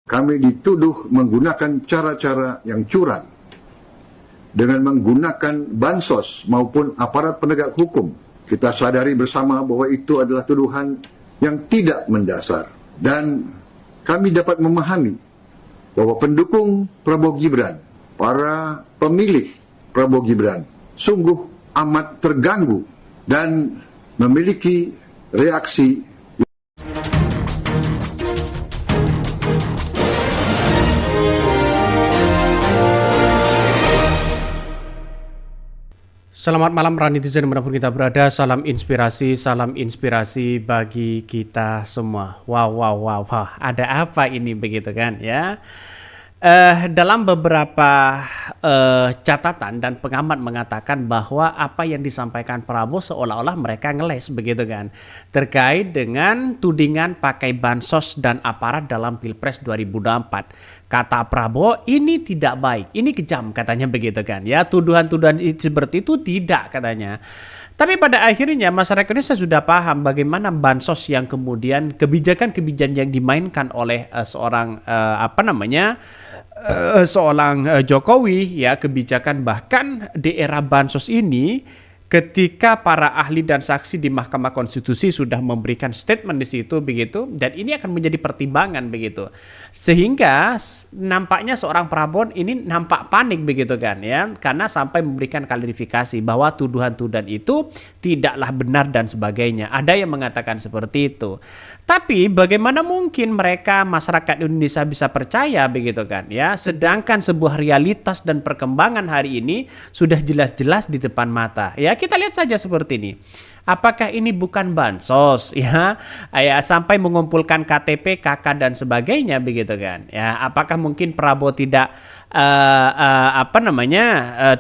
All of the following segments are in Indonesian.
kami dituduh menggunakan cara-cara yang curang dengan menggunakan bansos maupun aparat penegak hukum. Kita sadari bersama bahwa itu adalah tuduhan yang tidak mendasar. Dan kami dapat memahami bahwa pendukung Prabowo Gibran, para pemilih Prabowo Gibran, sungguh amat terganggu dan memiliki reaksi. Selamat malam netizen dimanapun kita berada, salam inspirasi bagi kita semua. Wow, ada apa ini begitu kan ya? Dalam beberapa catatan dan pengamat mengatakan bahwa apa yang disampaikan Prabowo seolah-olah mereka ngeles begitu kan, terkait dengan tudingan pakai bansos dan aparat dalam Pilpres 2024. Kata Prabowo, ini tidak baik, ini kejam katanya begitu kan ya, tuduhan-tuduhan seperti itu tidak katanya. Tapi pada akhirnya masyarakat Indonesia sudah paham bagaimana bansos yang kemudian kebijakan-kebijakan yang dimainkan oleh seorang Jokowi ya, kebijakan bahkan di era bansos ini ketika para ahli dan saksi di Mahkamah Konstitusi sudah memberikan statement di situ begitu, dan ini akan menjadi pertimbangan begitu, sehingga nampaknya seorang Prabowo ini nampak panik begitu kan ya, karena sampai memberikan klarifikasi bahwa tuduhan-tuduhan itu tidaklah benar dan sebagainya. Ada yang mengatakan seperti itu. Tapi bagaimana mungkin mereka masyarakat Indonesia bisa percaya begitu kan ya, sedangkan sebuah realitas dan perkembangan hari ini sudah jelas-jelas di depan mata ya. Kita lihat saja seperti ini. Apakah ini bukan bansos ya? Sampai mengumpulkan KTP, KK dan sebagainya begitu kan? Ya, apakah mungkin Prabowo tidak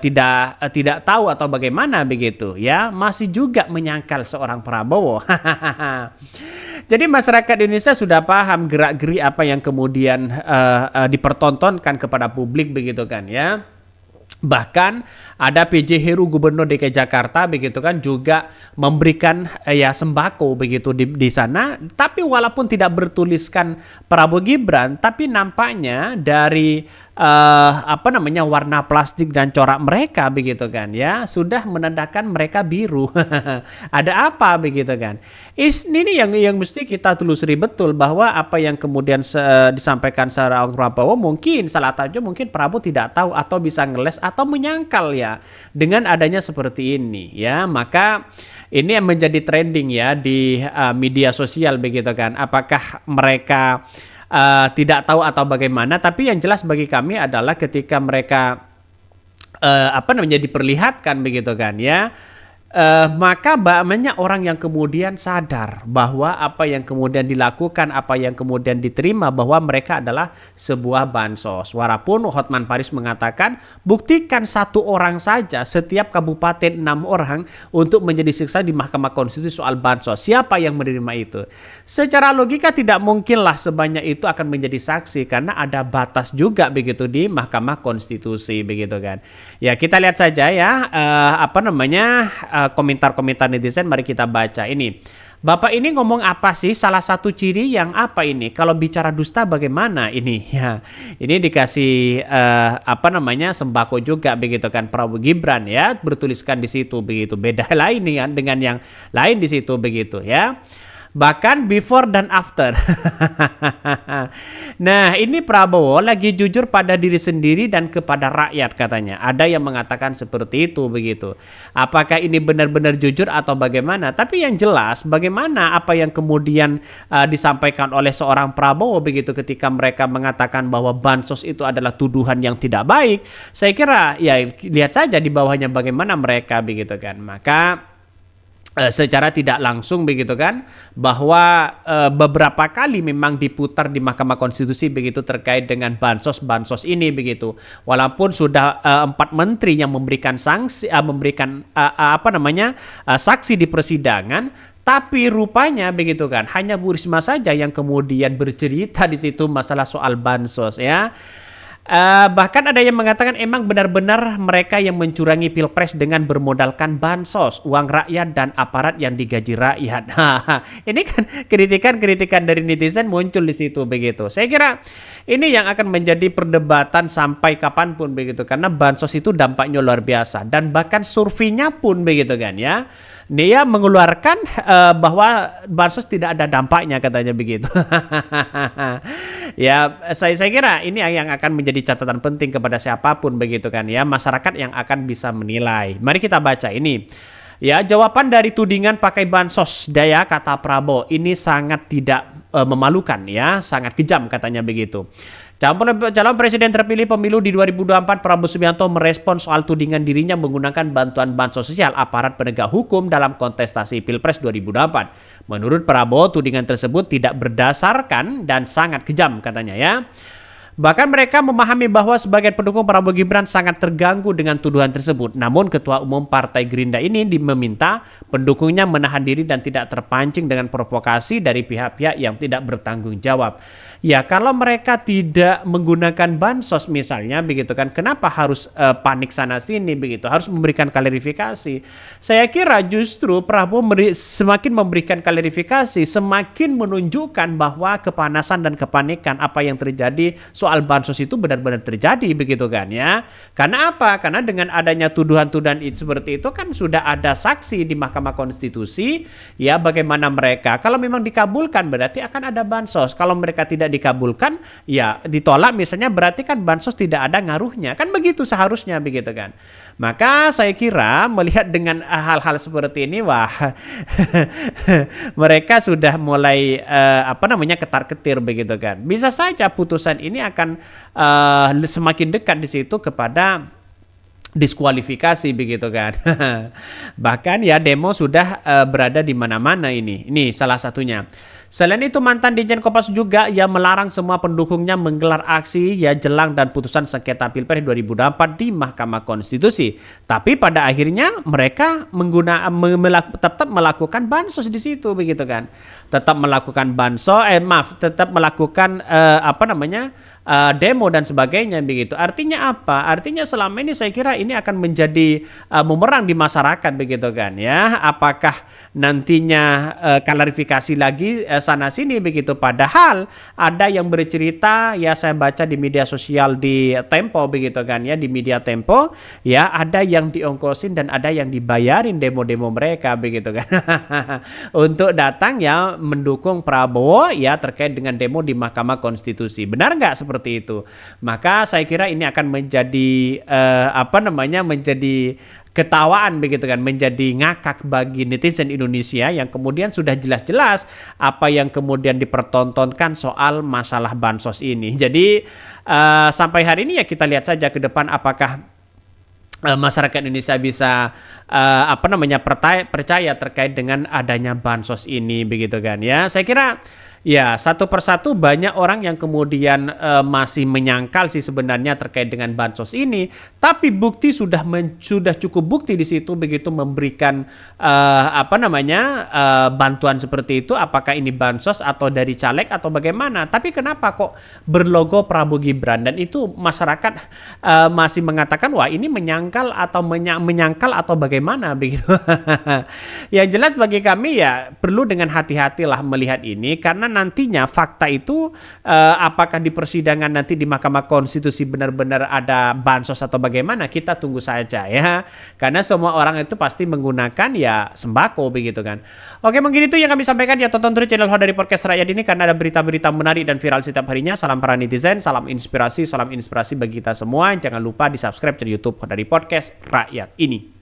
tidak tahu atau bagaimana begitu ya? Masih juga menyangkal seorang Prabowo. Jadi masyarakat Indonesia sudah paham gerak-geri apa yang kemudian dipertontonkan kepada publik begitu kan ya. Bahkan ada PJ Heru Gubernur DKI Jakarta begitu kan juga memberikan sembako begitu di sana, tapi walaupun tidak bertuliskan Prabowo Gibran, tapi nampaknya dari warna plastik dan corak mereka begitu kan ya sudah menandakan mereka biru. Ada apa begitu kan? Ini yang mesti kita telusuri betul, bahwa apa yang kemudian disampaikan seorang Prabowo mungkin salah satu mungkin Prabowo tidak tahu atau bisa ngeles atau menyangkal ya dengan adanya seperti ini ya. Maka ini yang menjadi trending ya di media sosial begitu kan. Apakah mereka tidak tahu atau bagaimana? Tapi yang jelas bagi kami adalah ketika mereka diperlihatkan begitu kan ya, maka banyak orang yang kemudian sadar bahwa apa yang kemudian dilakukan, apa yang kemudian diterima, bahwa mereka adalah sebuah bansos. Walaupun Hotman Paris mengatakan buktikan satu orang saja setiap kabupaten 6 orang untuk menjadi siksa di Mahkamah Konstitusi soal bansos. Siapa yang menerima itu? Secara logika tidak mungkinlah sebanyak itu akan menjadi saksi, karena ada batas juga begitu di Mahkamah Konstitusi begitu kan. Ya kita lihat saja ya komentar-komentar netizen, mari kita baca ini. Bapak ini ngomong apa sih? Salah satu ciri yang apa ini? Kalau bicara dusta bagaimana ini? Ya, ini dikasih sembako juga begitu kan Prabowo Gibran ya, bertuliskan di situ begitu. Beda lain nih kan dengan yang lain di situ begitu ya. Bahkan before dan after. Nah, ini Prabowo lagi jujur pada diri sendiri dan kepada rakyat katanya. Ada yang mengatakan seperti itu begitu. Apakah ini benar-benar jujur atau bagaimana? Tapi yang jelas bagaimana apa yang kemudian disampaikan oleh seorang Prabowo begitu ketika mereka mengatakan bahwa bansos itu adalah tuduhan yang tidak baik. Saya kira ya lihat saja di bawahnya bagaimana mereka begitu kan. Maka secara tidak langsung begitu kan, bahwa beberapa kali memang diputar di Mahkamah Konstitusi begitu terkait dengan bansos ini begitu. Walaupun sudah 4 menteri yang memberikan sanksi, saksi di persidangan, tapi rupanya begitu kan hanya Bu Risma saja yang kemudian bercerita di situ masalah soal bansos ya. Bahkan ada yang mengatakan emang benar-benar mereka yang mencurangi pilpres dengan bermodalkan bansos, uang rakyat dan aparat yang digaji rakyat. Ini kan kritikan-kritikan dari netizen muncul di situ begitu. Saya kira ini yang akan menjadi perdebatan sampai kapanpun begitu, karena bansos itu dampaknya luar biasa dan bahkan surveinya pun begitu kan ya. Dia mengeluarkan bahwa bansos tidak ada dampaknya katanya begitu. Ya, saya kira ini yang akan menjadi catatan penting kepada siapapun begitu kan ya, masyarakat yang akan bisa menilai. Mari kita baca ini. Ya, jawaban dari tudingan pakai bansos daya kata Prabowo ini sangat tidak memalukan ya, sangat kejam katanya begitu. Calon presiden terpilih pemilu di 2024 Prabowo Subianto merespon soal tudingan dirinya menggunakan bantuan bansos sosial aparat penegak hukum dalam kontestasi Pilpres 2024. Menurut Prabowo, tudingan tersebut tidak berdasarkan dan sangat kejam katanya ya. Bahkan mereka memahami bahwa sebagian pendukung Prabowo Gibran sangat terganggu dengan tuduhan tersebut. Namun Ketua Umum Partai Gerindra ini meminta pendukungnya menahan diri dan tidak terpancing dengan provokasi dari pihak-pihak yang tidak bertanggung jawab. Ya, kalau mereka tidak menggunakan bansos misalnya begitu kan, kenapa harus panik sana sini begitu, harus memberikan klarifikasi. Saya kira justru Prabowo semakin memberikan klarifikasi, semakin menunjukkan bahwa kepanasan dan kepanikan apa yang terjadi soal bansos itu benar-benar terjadi begitu kan ya. Karena apa? Karena dengan adanya tuduhan-tuduhan itu seperti itu kan sudah ada saksi di Mahkamah Konstitusi ya, bagaimana mereka kalau memang dikabulkan berarti akan ada bansos. Kalau mereka tidak dikabulkan ya ditolak misalnya, berarti kan bansos tidak ada ngaruhnya. Kan begitu seharusnya begitu kan. Maka saya kira melihat dengan hal-hal seperti ini, wah mereka sudah mulai ketar-ketir begitu kan. Bisa saja putusan ini akan semakin dekat di situ kepada diskualifikasi begitu kan. Bahkan ya demo sudah berada di mana-mana ini. Ini salah satunya. Selain itu mantan Dirjen Kompas juga ya melarang semua pendukungnya menggelar aksi ya jelang dan putusan sengketa Pilpres 2024 di Mahkamah Konstitusi. Tapi pada akhirnya mereka tetap melakukan bansos di situ begitu kan. Tetap melakukan tetap melakukan demo dan sebagainya begitu. Artinya apa? Artinya selama ini saya kira ini akan menjadi bumerang di masyarakat begitu kan ya. Apakah nantinya klarifikasi lagi sana sini begitu, padahal ada yang bercerita ya, saya baca di media sosial di Tempo begitu kan ya, di media Tempo ya, ada yang diongkosin dan ada yang dibayarin demo-demo mereka begitu kan untuk datang ya mendukung Prabowo ya terkait dengan demo di Mahkamah Konstitusi. Benar nggak seperti itu? Maka saya kira ini akan menjadi menjadi ketawaan begitu kan, menjadi ngakak bagi netizen Indonesia yang kemudian sudah jelas-jelas apa yang kemudian dipertontonkan soal masalah bansos ini. Jadi sampai hari ini ya kita lihat saja ke depan apakah masyarakat Indonesia bisa percaya terkait dengan adanya bansos ini begitu kan ya. Saya kira ya satu persatu banyak orang yang kemudian masih menyangkal sih sebenarnya terkait dengan bansos ini, tapi bukti sudah cukup bukti di situ begitu memberikan bantuan seperti itu, apakah ini bansos atau dari caleg atau bagaimana. Tapi kenapa kok berlogo Prabowo Gibran, dan itu masyarakat masih mengatakan wah ini menyangkal atau bagaimana begitu. Yang jelas bagi kami ya perlu dengan hati-hatilah melihat ini, karena nantinya fakta itu apakah di persidangan nanti di Mahkamah Konstitusi benar-benar ada bansos atau bagaimana, kita tunggu saja ya, karena semua orang itu pasti menggunakan ya sembako begitu kan. Oke, mungkin itu yang kami sampaikan ya. Tonton terus channel Ho dari Podcast Rakyat ini karena ada berita-berita menarik dan viral setiap harinya. Salam para netizen, salam inspirasi bagi kita semua. Jangan lupa di subscribe di YouTube Ho dari Podcast Rakyat ini.